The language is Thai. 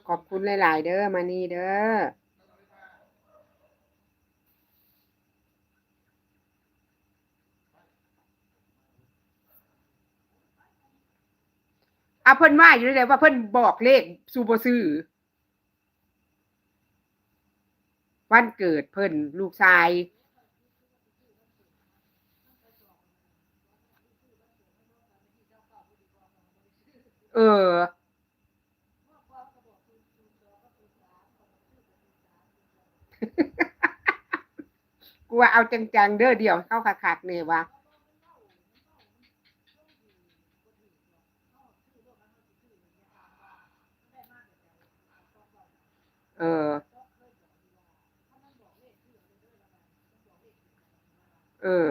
ขอบคุณหลายๆเด้อมานี่เด้ออ่ะเพิ่นว่าอยู่แล้วว่าเพิ่นบอกเลขสู่บ่ซื้อวันเกิดเพิ่นลูกชายเออกูว่าเอาจังๆเด้อเดี๋ยวเข้าคักๆนี่ว่าเออเออ